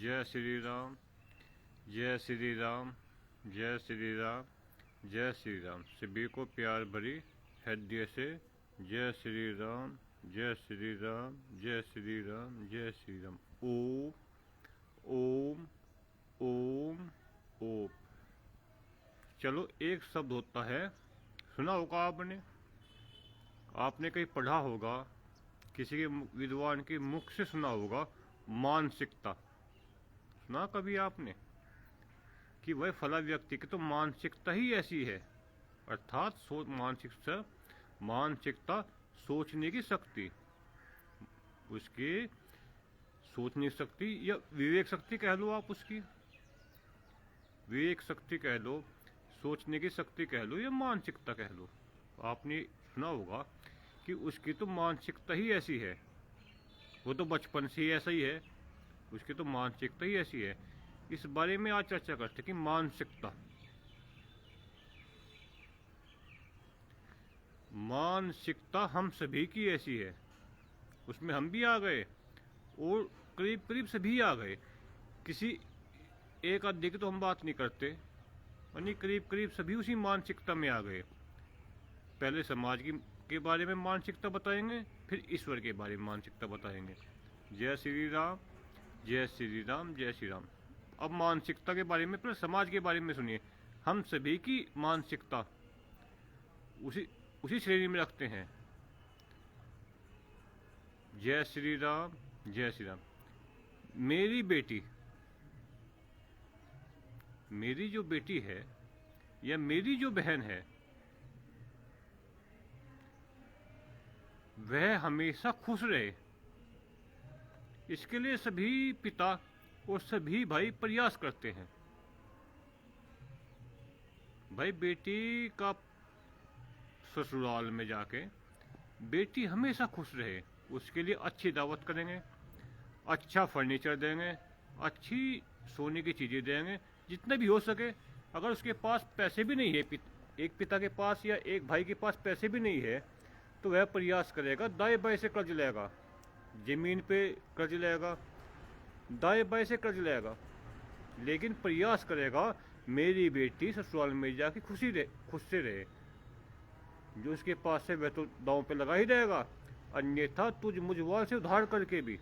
जय श्री राम, जय श्री राम, जय श्री राम, जय श्री राम। सभी को प्यार भरी हृदय से जय श्री राम, जय श्री राम, जय श्री राम, जय श्री राम। ओम ओम ओम ओम। चलो, एक शब्द होता है, सुना होगा आपने, आपने कहीं पढ़ा होगा, किसी के विद्वान के मुख से सुना होगा, मानसिकता। सुना कभी आपने कि वह फला व्यक्ति की तो मानसिकता ही ऐसी है, अर्थात मानसिकता सोचने की शक्ति, उसकी सोचने की शक्ति या विवेक शक्ति कह लो, आप उसकी विवेक शक्ति कह लो, सोचने की शक्ति कह लो या मानसिकता कह लो। आपने सुना होगा कि उसकी तो मानसिकता ही ऐसी है, वो तो बचपन से ही ऐसा ही है, उसकी तो मानसिकता ही ऐसी है। इस बारे में आज चर्चा करते कि मानसिकता हम सभी की ऐसी है, उसमें हम भी आ गए और करीब करीब सभी आ गए। किसी एक आधे की तो हम बात नहीं करते, यानी करीब करीब सभी उसी मानसिकता में आ गए। पहले समाज के बारे में मानसिकता बताएंगे, फिर ईश्वर के बारे में मानसिकता बताएंगे। जय श्री राम, जय श्री राम, जय श्री राम। अब मानसिकता के बारे में, पहले समाज के बारे में सुनिए। हम सभी की मानसिकता उसी श्रेणी में रखते हैं। जय श्री राम, जय श्री राम। मेरी जो बेटी है या मेरी जो बहन है, वह हमेशा खुश रहे, इसके लिए सभी पिता और सभी भाई प्रयास करते हैं। भाई, बेटी का ससुराल में जाके बेटी हमेशा खुश रहे, उसके लिए अच्छी दावत करेंगे, अच्छा फर्नीचर देंगे, अच्छी सोने की चीज़ें देंगे, जितना भी हो सके। अगर उसके पास पैसे भी नहीं है, एक पिता के पास या एक भाई के पास पैसे भी नहीं है, तो वह प्रयास करेगा, दाएं बाएं से कर्ज लेगा, जमीन पे कर्ज लेगा, दाएं बाएं से कर्ज लेगा, लेकिन प्रयास करेगा मेरी बेटी ससुराल में जाके खुश से रहे। जो उसके पास है वह तो दांव पे लगा ही रहेगा, अन्यथा तुझ मुझवाल से उधार करके भी।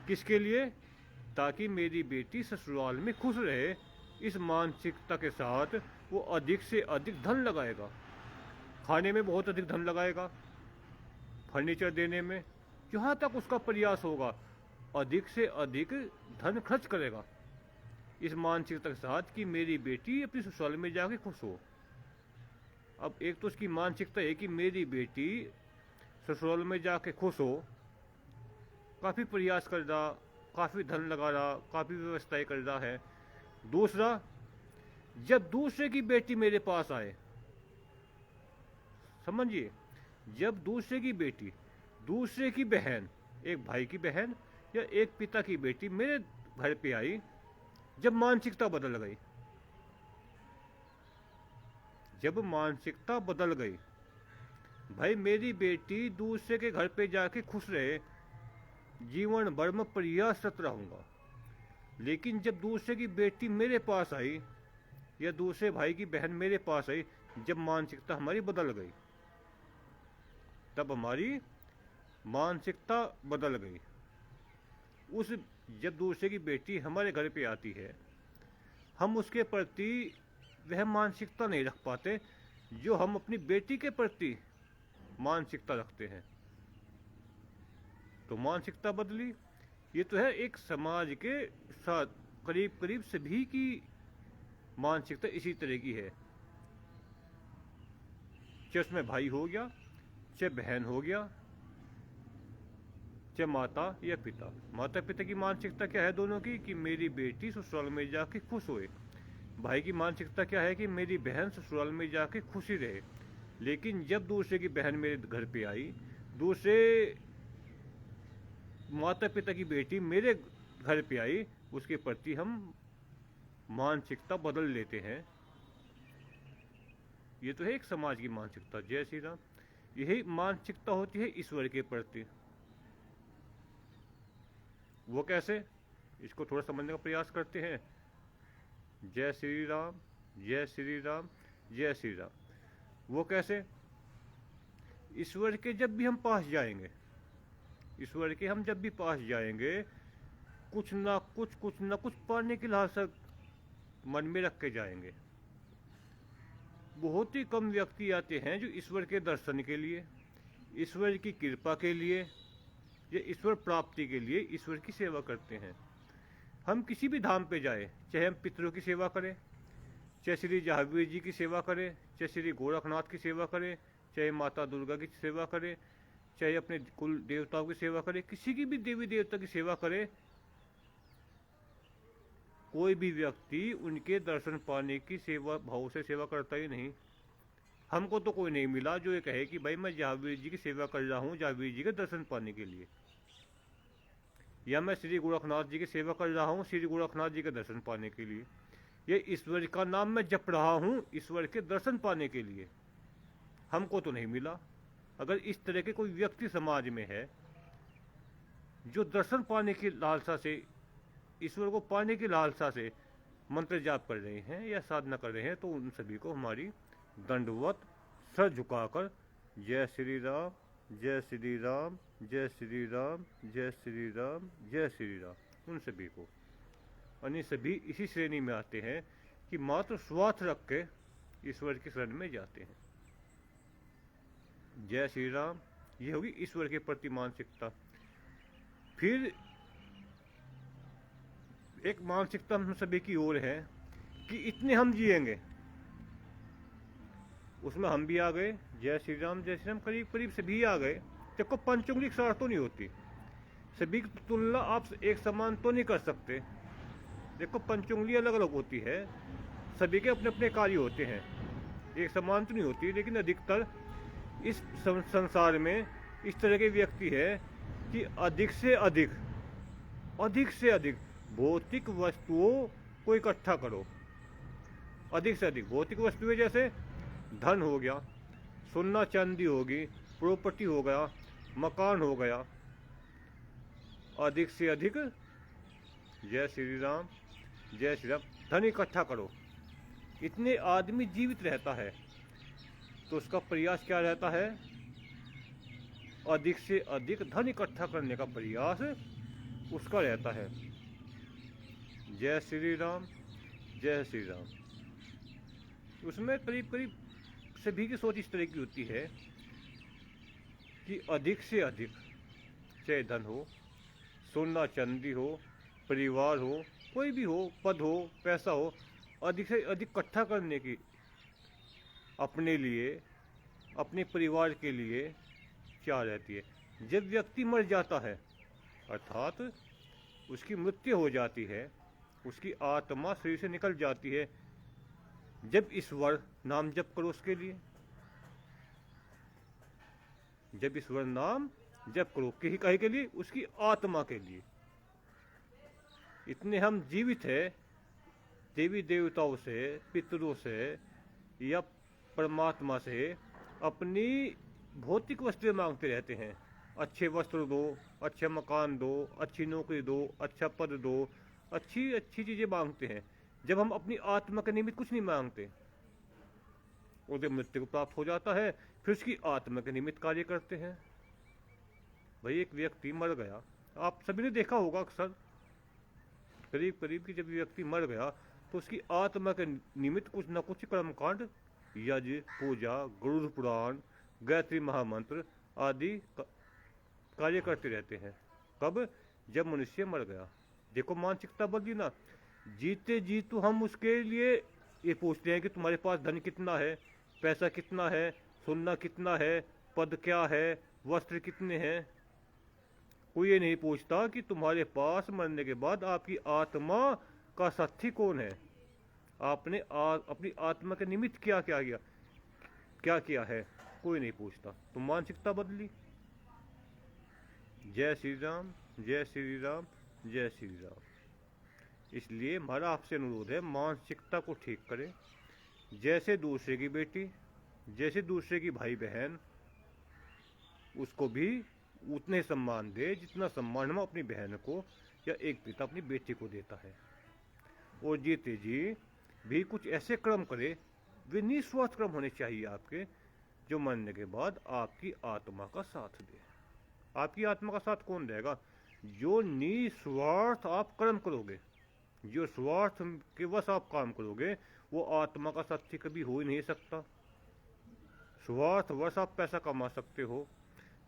किसके लिए? ताकि मेरी बेटी ससुराल में खुश रहे। इस मानसिकता के साथ वो अधिक से अधिक धन लगाएगा, खाने में बहुत अधिक धन लगाएगा, फर्नीचर देने में, जहाँ तक उसका प्रयास होगा अधिक से अधिक धन खर्च करेगा, इस मानसिकता के साथ कि मेरी बेटी अपनी ससुराल में जाके खुश हो। अब एक तो उसकी मानसिकता है कि मेरी बेटी ससुराल में जाके खुश हो, काफ़ी प्रयास कर रहा, काफ़ी धन लगा रहा, काफ़ी व्यवस्थाएं कर रहा है। दूसरा, जब दूसरे की बेटी मेरे पास आए, समझिए, जब दूसरे की बेटी, दूसरे की बहन, एक भाई की बहन या एक पिता की बेटी मेरे घर पे आई, जब मानसिकता बदल गई, जब मानसिकता बदल गई, भाई मेरी बेटी दूसरे के घर पे जाके खुश रहे, जीवन भर में प्रयासरत रहूंगा, लेकिन जब दूसरे की बेटी मेरे पास आई या दूसरे भाई की बहन मेरे पास आई, जब मानसिकता हमारी बदल गई, तब हमारी मानसिकता बदल गई। जब दूसरे की बेटी हमारे घर पे आती है, हम उसके प्रति वह मानसिकता नहीं रख पाते जो हम अपनी बेटी के प्रति मानसिकता रखते हैं, तो मानसिकता बदली। ये तो है एक समाज के साथ करीब करीब सभी की मानसिकता इसी तरह की है, चाहे उसमें भाई हो गया, चाहे बहन हो गया, चाहे माता या पिता। माता पिता की मानसिकता क्या है दोनों की, कि मेरी बेटी ससुराल में जाके खुश होए। भाई की मानसिकता क्या है कि मेरी बहन ससुराल में जाके खुशी रहे। लेकिन जब दूसरे की बहन मेरे घर पे आई, दूसरे माता पिता की बेटी मेरे घर पे आई, उसके प्रति हम मानसिकता बदल लेते हैं। ये तो है एक समाज की मानसिकता। जय श्री राम। यही मानसिकता होती है ईश्वर के प्रति। वो कैसे, इसको थोड़ा समझने का प्रयास करते हैं। जय श्री राम, जय श्री राम, जय श्री राम। वो कैसे, ईश्वर के जब भी हम पास जाएंगे, ईश्वर के हम जब भी पास जाएंगे, कुछ ना कुछ पाने की लालसा मन में रख के जाएंगे। बहुत ही कम व्यक्ति आते हैं जो ईश्वर के दर्शन के लिए, ईश्वर की कृपा के लिए या ईश्वर प्राप्ति के लिए ईश्वर की सेवा करते हैं। हम किसी भी धाम पे जाए, चाहे हम पितरों की सेवा करें, चाहे श्री जहावीर जी की सेवा करें, चाहे श्री गोरखनाथ की सेवा करें, चाहे माता दुर्गा की सेवा करें, चाहे अपने कुल देवताओं की सेवा करें, किसी की भी देवी देवता की सेवा करें, कोई भी व्यक्ति उनके दर्शन पाने की सेवा भाव से सेवा करता ही नहीं। हमको तो कोई नहीं मिला जो ये कहे कि भाई मैं जहावीर जी की सेवा कर रहा हूँ जहावीर जी के दर्शन पाने के लिए, या मैं श्री गोरखनाथ जी की सेवा कर रहा हूँ श्री गोरखनाथ जी के दर्शन पाने के लिए, ये ईश्वर का नाम मैं जप रहा हूँ ईश्वर के दर्शन पाने के लिए। हमको तो नहीं मिला। अगर इस तरह के कोई व्यक्ति समाज में है जो दर्शन पाने की लालसा से, ईश्वर को पाने की लालसा से मंत्र जाप कर रहे हैं या साधना कर रहे हैं, तो उन सभी को हमारी दंडवत सर झुकाकर जय श्री राम, जय श्री राम, जय श्री राम, जय श्री राम, जय श्री राम, उन सभी को। अन्य सभी इसी श्रेणी में आते हैं कि मात्र स्वार्थ रख के ईश्वर की शरण में जाते हैं। जय श्री राम, ये होगी ईश्वर के प्रति मानसिकता। फिर एक मानसिकता हम सभी की ओर है कि इतने हम जिएंगे, उसमें हम भी आ गए। जय श्री राम, जय श्री राम करीब करीब सभी आ गए। देखो पंचुंगली सार तो नहीं होती, सभी की तुलना आप एक समान तो नहीं कर सकते। देखो पंचुंगली अलग अलग होती है, सभी के अपने अपने कार्य होते हैं, एक समान तो नहीं होती। लेकिन अधिकतर इस संसार में इस तरह के व्यक्ति है कि अधिक से अधिक भौतिक वस्तुओं को इकट्ठा करो। अधिक से अधिक भौतिक वस्तुएं जैसे धन हो गया, सोना चांदी होगी, प्रॉपर्टी हो गया, मकान हो गया, अधिक से अधिक जय श्री राम, जय श्री राम धन इकट्ठा करो। इतने आदमी जीवित रहता है तो उसका प्रयास क्या रहता है, अधिक से अधिक धन इकट्ठा करने का प्रयास उसका रहता है। जय श्री राम, जय श्री राम। उसमें करीब करीब सभी की सोच इस तरह की होती है कि अधिक से अधिक, चाहे धन हो, सोना चांदी हो, परिवार हो, कोई भी हो, पद हो, पैसा हो, अधिक से अधिक इकट्ठा करने की अपने लिए, अपने परिवार के लिए क्या रहती है। जब व्यक्ति मर जाता है, अर्थात उसकी मृत्यु हो जाती है, उसकी आत्मा शरीर से निकल जाती है, जब ईश्वर नाम जप करो उसके लिए, जब ईश्वर नाम जप करो कहीं के लिए, उसकी आत्मा के लिए। इतने हम जीवित है, देवी देवताओं से, पितरों से या परमात्मा से अपनी भौतिक वस्तुएं मांगते रहते हैं। अच्छे वस्त्र दो, अच्छे मकान दो, अच्छी नौकरी दो, अच्छा पद दो, अच्छी अच्छी चीजें मांगते हैं। जब हम अपनी आत्मा के निमित्त कुछ नहीं मांगते, और जब मृत्यु को प्राप्त हो जाता है फिर उसकी आत्मा के निमित्त कार्य करते हैं। भाई एक व्यक्ति मर गया, आप सभी ने देखा होगा अक्सर, करीब करीब कि जब व्यक्ति मर गया तो उसकी आत्मा के निमित्त कुछ न कुछ कर्मकांड, यज्ञ, पूजा, गरुड़ पुराण, गायत्री महामंत्र आदि कार्य करते रहते हैं। कब, जब मनुष्य मर गया। देखो मानसिकता बदली ना। जीते जी तो हम उसके लिए ये पूछते हैं कि तुम्हारे पास धन कितना है, पैसा कितना है, सोना कितना है, पद क्या है, वस्त्र कितने हैं। कोई ये नहीं पूछता कि तुम्हारे पास मरने के बाद आपकी आत्मा का साथी कौन है, आपने अपनी आत्मा के निमित्त क्या किया है, कोई नहीं पूछता। तो मानसिकता बदली। जय श्री राम, जय श्री राम, जय श्री राम। इसलिए हमारा आपसे अनुरोध है, मानसिकता को ठीक करें। जैसे दूसरे की बेटी, जैसे दूसरे की भाई बहन, उसको भी उतने सम्मान दे जितना सम्मान हम अपनी बहन को या एक पिता अपनी बेटी को देता है। और जीते जी भी कुछ ऐसे कर्म करे, वे निस्वार्थ कर्म होने चाहिए आपके, जो मरने के बाद आपकी आत्मा का साथ दे। आपकी आत्मा का साथ कौन देगा? जो निस्वार्थ आप कर्म करोगे, जो स्वार्थ के वश आप काम करोगे, वो आत्मा का साथी कभी हो ही नहीं सकता। स्वार्थवश आप पैसा कमा सकते हो,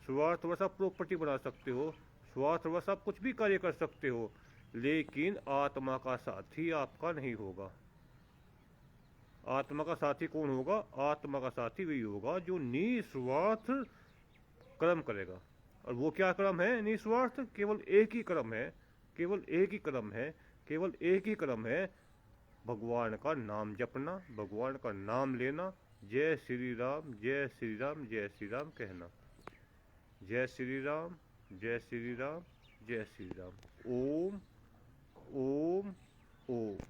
स्वार्थवश आप प्रॉपर्टी बना सकते हो, स्वार्थवश आप कुछ भी कार्य कर सकते हो, लेकिन आत्मा का साथी आपका नहीं होगा। आत्मा का साथी कौन होगा? आत्मा का साथी वही होगा जो निस्वार्थ कर्म करेगा। और वो क्या कर्म है? निस्वार्थ। केवल एक ही कर्म है, केवल एक ही कर्म है, केवल एक ही कर्म है, भगवान का नाम जपना, भगवान का नाम लेना, जय श्री राम, जय श्री राम, जय श्री राम कहना। जय श्री राम, जय श्री राम, जय श्री राम। ओम ओम ओम।